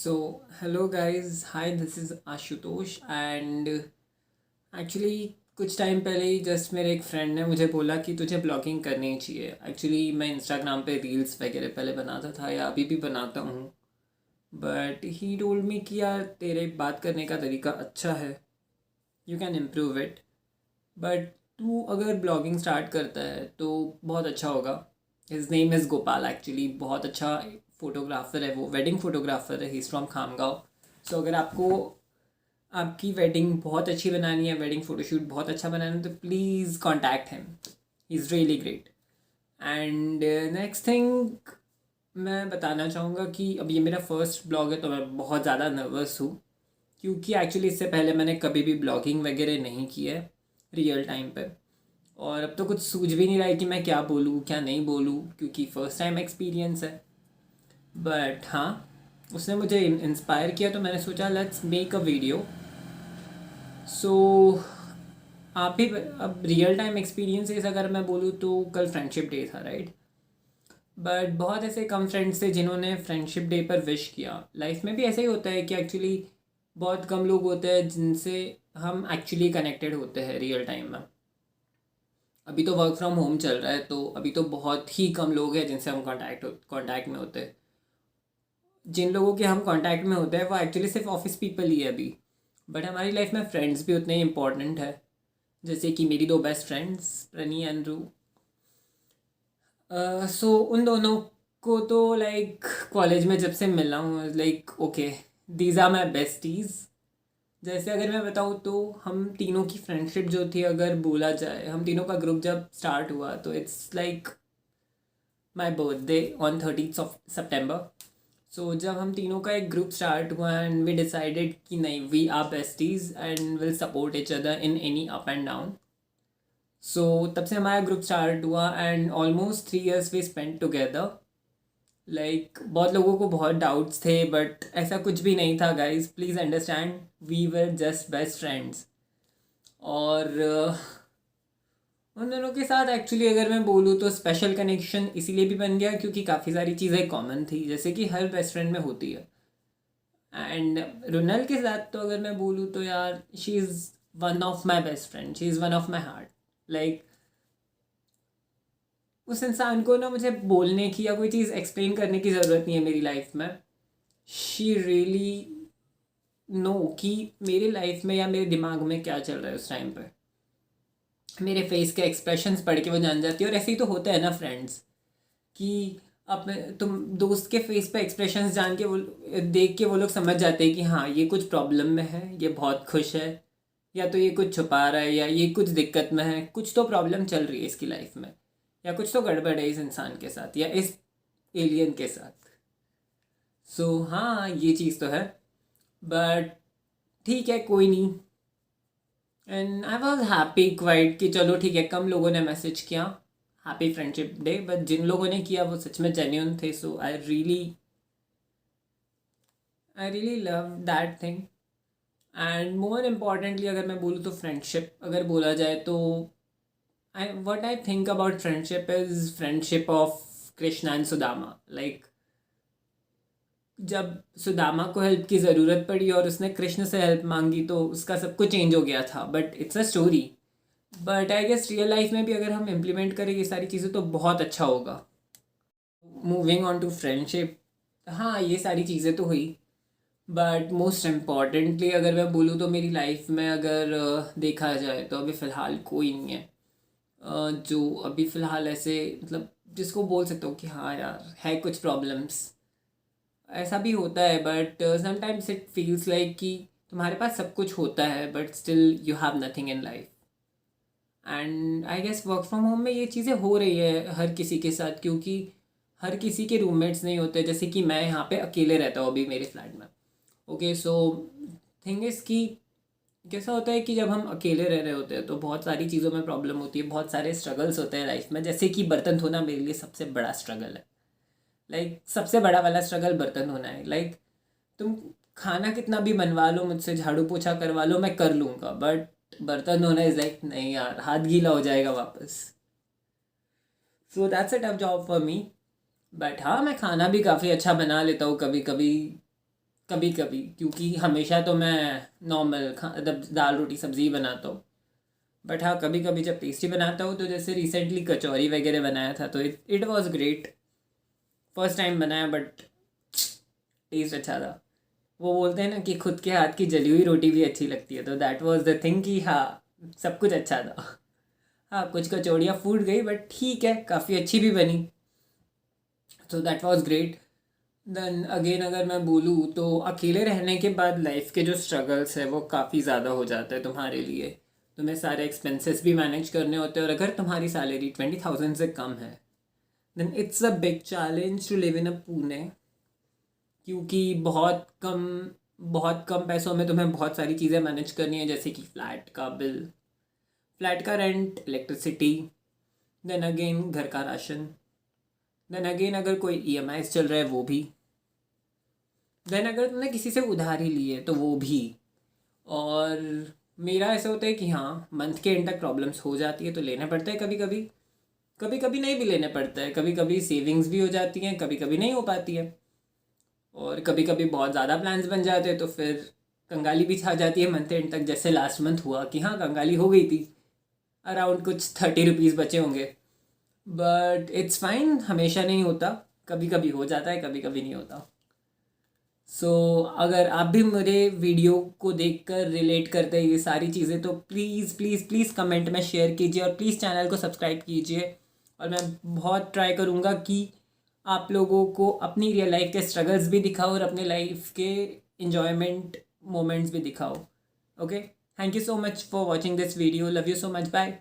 So, hello guys, hi, this is Ashutosh and actually कुछ time पहले ही just मेरे एक फ्रेंड ने मुझे बोला कि तुझे ब्लॉगिंग करनी चाहिए। एक्चुअली मैं इंस्टाग्राम पे रील्स वगैरह पहले बनाता था या अभी भी बनाता हूँ, बट ही टोल्ड मी कि यार तेरे बात करने का तरीका अच्छा है, you can improve it. But तू अगर ब्लॉगिंग स्टार्ट करता है तो बहुत अच्छा होगा। His name is Gopal, actually बहुत अच्छा फोटोग्राफर है, वो वेडिंग फोटोग्राफर है, ही इज़ फ्रॉम खामगांव। सो अगर आपको आपकी वेडिंग बहुत अच्छी बनानी है, वेडिंग फ़ोटोशूट बहुत अच्छा बनाना है, तो please contact him, he is really great. And next thing मैं बताना चाहूँगा कि अब ये मेरा फर्स्ट ब्लॉग है तो मैं बहुत ज़्यादा नर्वस हूँ, क्योंकि एक्चुअली इससे पहले मैंने कभी भी ब्लॉगिंग वगैरह नहीं की है रियल टाइम पर। और अब तो कुछ सूझ भी नहीं रहा है कि मैं क्या बोलूँ क्या नहीं बोलूँ, क्योंकि फ़र्स्ट टाइम एक्सपीरियंस है। बट हाँ, उसने मुझे इंस्पायर किया तो मैंने सोचा लेट्स मेक अ वीडियो। सो आप भी अब रियल टाइम एक्सपीरियंसेस अगर मैं बोलूँ तो कल फ्रेंडशिप डे था, राइट। बट बहुत ऐसे कम फ्रेंड्स थे जिन्होंने फ्रेंडशिप डे पर विश किया। लाइफ में भी ऐसा ही होता है कि एक्चुअली बहुत कम लोग होते हैं जिनसे हम एक्चुअली कनेक्टेड होते हैं रियल टाइम में। अभी तो वर्क फ्रॉम होम चल रहा है तो अभी तो बहुत ही कम लोग हैं जिनसे हम कांटेक्ट में होते हैं। जिन लोगों के हम कांटेक्ट में होते हैं वो एक्चुअली सिर्फ ऑफिस पीपल ही है अभी। बट हमारी लाइफ में फ्रेंड्स भी उतने ही इम्पोर्टेंट है, जैसे कि मेरी दो बेस्ट फ्रेंड्स प्रनी एंड रू। सो उन दोनों को तो लाइक कॉलेज में जब से मिला हूँ, like okay, these are my besties. जैसे अगर मैं बताऊँ तो हम तीनों की फ्रेंडशिप जो थी, अगर बोला जाए हम तीनों का ग्रुप जब स्टार्ट हुआ तो it's like my birthday on 30 of सितंबर। सो जब हम तीनों का एक ग्रुप स्टार्ट हुआ एंड वी डिसाइडेड कि नहीं, we are besties and will support each other in any up and down. So तब से हमारा ग्रुप स्टार्ट हुआ and almost 3 years we spend together. Like बहुत लोगों को बहुत डाउट्स थे बट ऐसा कुछ भी नहीं था guys, please understand, we were just best friends. और उन दोनों के साथ एक्चुअली अगर मैं बोलूँ तो स्पेशल कनेक्शन इसीलिए भी बन गया क्योंकि काफ़ी सारी चीज़ें कॉमन थी, जैसे कि हर बेस्ट फ्रेंड में होती है। एंड रुनल के साथ तो अगर मैं बोलूँ तो यार she is one of my best friend, she is one of my heart. Like उस इंसान को ना मुझे बोलने की या कोई चीज़ एक्सप्लेन करने की ज़रूरत नहीं है मेरी लाइफ में। शी रियली नो कि मेरी लाइफ में या मेरे दिमाग में क्या चल रहा है उस टाइम पर। मेरे फेस के एक्सप्रेशंस पढ़ के वो जान जाती है, और ऐसे ही तो होता है ना फ्रेंड्स, कि अब तुम दोस्त के फेस पे एक्सप्रेशंस जान के वो देख के वो लोग समझ जाते हैं कि हाँ ये कुछ प्रॉब्लम में है, ये बहुत खुश है, या तो ये कुछ छुपा रहा है, या ये कुछ दिक्कत में है, कुछ तो प्रॉब्लम चल रही है इसकी लाइफ में, या कुछ तो गड़बड़ है इस इंसान के साथ या इस एलियन के साथ। सो हाँ, ये चीज़ तो है। बट ठीक है, कोई नहीं। And I was happy quite कि चलो ठीक है, कम लोगों ने मैसेज किया हैप्पी फ्रेंडशिप डे, बट जिन लोगों ने किया वो सच में जेन्यून थे। So I really love that thing. And more importantly अगर मैं बोलूँ तो फ्रेंडशिप अगर बोला जाए तो I think about friendship is friendship of Krishna and Sudama. Like जब सुदामा को हेल्प की ज़रूरत पड़ी और उसने कृष्ण से हेल्प मांगी तो उसका सब कुछ चेंज हो गया था, but it's a story. But I guess real life में भी अगर हम इम्प्लीमेंट करें ये सारी चीज़ें तो बहुत अच्छा होगा। मूविंग ऑन टू फ्रेंडशिप, हाँ ये सारी चीज़ें तो हुई, बट मोस्ट इम्पॉर्टेंटली अगर मैं बोलूँ तो मेरी लाइफ में अगर देखा जाए तो अभी फ़िलहाल कोई नहीं है जो अभी फ़िलहाल ऐसे मतलब जिसको बोल सकता हूँ कि हाँ यार है कुछ प्रॉब्लम्स। ऐसा भी होता है but sometimes it feels like कि तुम्हारे पास सब कुछ होता है but still you have nothing in life. And I guess work from home में ये चीज़ें हो रही है हर किसी के साथ, क्योंकि हर किसी के रूममेट्स नहीं होते। जैसे कि मैं यहाँ पे अकेले रहता हूँ अभी मेरे फ्लैट में। ओके, सो थिंग इज़ कि कैसा होता है कि जब हम अकेले रह रहे होते हैं तो बहुत सारी चीज़ों में प्रॉब्लम होती है, बहुत सारे स्ट्रगल्स होते हैं लाइफ में। जैसे कि बर्तन धोना मेरे लिए सबसे बड़ा स्ट्रगल है। लाइक सबसे बड़ा वाला स्ट्रगल बर्तन धोना है। लाइक तुम खाना कितना भी बनवा लो मुझसे, झाड़ू पोछा करवा लो, मैं कर लूँगा, बट बर्तन धोना इज़ लाइक नहीं यार, हाथ गीला हो जाएगा वापस। So that's a tough job for me. But हाँ, मैं खाना भी काफ़ी अच्छा बना लेता हूँ कभी कभी। कभी कभी, क्योंकि हमेशा तो मैं नॉर्मल मतलब दाल रोटी सब्ज़ी ही बनाता हूँ। बट हाँ, कभी कभी जब टेस्टी बनाता हूँ, तो जैसे रिसेंटली कचौरी वगैरह बनाया था, तो it was great. First time बनाया बट टेस्ट अच्छा था। वो बोलते हैं ना कि खुद के हाथ की जली हुई रोटी भी अच्छी लगती है, तो दैट वाज द थिंग कि हाँ, सब कुछ अच्छा था। हाँ, कुछ कचौड़ियाँ फूट गई बट ठीक है, काफ़ी अच्छी भी बनी। तो that was great. Then again अगर मैं बोलूँ, तो अकेले रहने के बाद लाइफ के जो स्ट्रगल्स है वो काफ़ी ज़्यादा हो जाता है तुम्हारे लिए। तुम्हें सारे एक्सपेंसेस भी मैनेज करने होते हैं, और अगर तुम्हारी सैलरी 20,000 से कम है, then it's a big challenge to live in a Pune. क्योंकि बहुत कम पैसों में तुम्हें बहुत सारी चीज़ें मैनेज करनी है, जैसे कि फ्लैट का बिल, फ्लैट का रेंट, इलेक्ट्रिसिटी, देन अगेन घर का राशन, देन अगेन अगर कोई ईएमआई चल रहा है वो भी, देन अगर तुमने किसी से उधारी ली है तो वो भी। और मेरा ऐसा होता है कि हाँ, मंथ के एंड तक प्रॉब्लम्स हो जाती है तो लेने पड़ते हैं कभी कभी। कभी कभी नहीं भी लेने पड़ता है, कभी कभी सेविंग्स भी हो जाती हैं, कभी कभी नहीं हो पाती है। और कभी कभी बहुत ज़्यादा प्लान्स बन जाते हैं तो फिर कंगाली भी छा जाती है मंथ एंड तक, जैसे लास्ट मंथ हुआ कि हाँ, कंगाली हो गई थी। अराउंड कुछ 30 रुपीज़ बचे होंगे। बट इट्स फाइन, हमेशा नहीं होता, कभी कभी हो जाता है, कभी कभी नहीं होता। सो अगर आप भी मेरे वीडियो को देखकर रिलेट करते हैं ये सारी चीज़ें, तो प्लीज़ प्लीज़ प्लीज़ कमेंट में शेयर कीजिए, और प्लीज़ चैनल को सब्सक्राइब कीजिए। और मैं बहुत ट्राई करूँगा कि आप लोगों को अपनी रियल लाइफ के स्ट्रगल्स भी दिखाओ, और अपने लाइफ के इन्जॉयमेंट मोमेंट्स भी दिखाओ। Okay, thank you so much for watching this video, love you so much, bye.